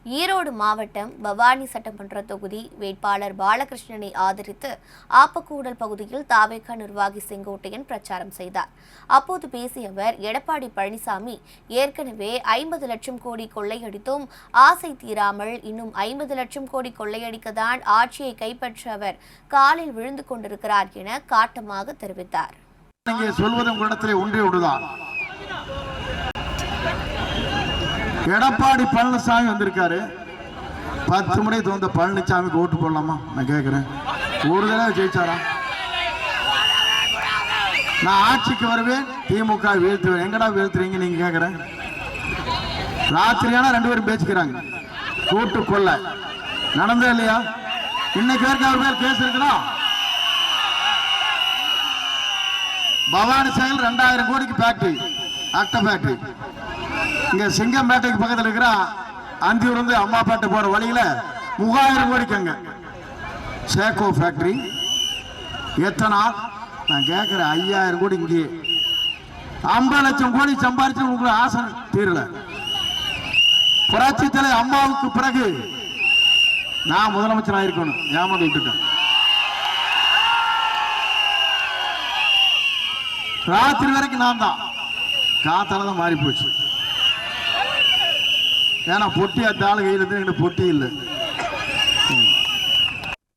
ஈரோடு மாவட்டம் பவானி சட்டமன்ற தொகுதி வேட்பாளர் பாலகிருஷ்ணனை ஆதரித்து ஆப்பக்கூடல் பகுதியில் தாவேகா நிர்வாகி செங்கோட்டையன் பிரச்சாரம் செய்தார். அப்போது பேசிய அவர், எடப்பாடி பழனிசாமி ஏற்கனவே 50 லட்சம் கோடி கொள்ளையடித்தும் ஆசை தீராமல் இன்னும் 50 லட்சம் கோடி கொள்ளையடிக்கத்தான் ஆட்சியை கைப்பற்ற அவர் காலில் விழுந்து கொண்டிருக்கிறார் என காட்டமாக தெரிவித்தார். எடப்பாடி பழனிசாமி வந்திருக்காரு. 10 முறை தோந்த பழனிசாமிக்கு ஓட்டு போடலாமா? நான் கேட்கிறேன். ஒரு தடவை ஜெயிச்சாரா? நான் ஆட்சிக்கு வருவேன், திமுக வீழ்த்துவேன். எங்கடா வீழ்த்துறீங்க நீங்க? கேட்கிறேன். ராத்திரியான 2 பேரும் பேசிக்கிறாங்க. கூட்டு கொள்ள நடந்தே இல்லையா? இன்னைக்கு வரைக்கும் அவர் பேர் கேஸ் இருக்குதா? பவானி சாகர் 2000 கோடிக்கு ஃபேக்டரி, அட்டை ஃபேக்டரி. இங்க சிங்கம்பேட்டைக்கு பக்கத்தில் இருக்கிற அந்தியூர் வந்து அம்மாப்பேட்டை போற வழியில 3000 கோடிக்கு அங்க சேகோ ஃபேக்டரி. எத்தனை நாள் நான் கேட்கிறேன்? 5000 கோடி இங்கே 50 லட்சம் கோடி சம்பாதிச்சு உங்களுக்கு ஆசை தீரல. புரட்சி தலை அம்மாவுக்கு பிறகு நான் முதலமைச்சர் ஆயிருக்கணும், ஏமாந்து விட்டுட்டேன். ராத்திரி வரைக்கும் நான் தான், காத்தால மாறி போச்சு. ஏன்னா பொட்டி அந்த ஆளு கையில் இருந்து பொட்டி இல்லை.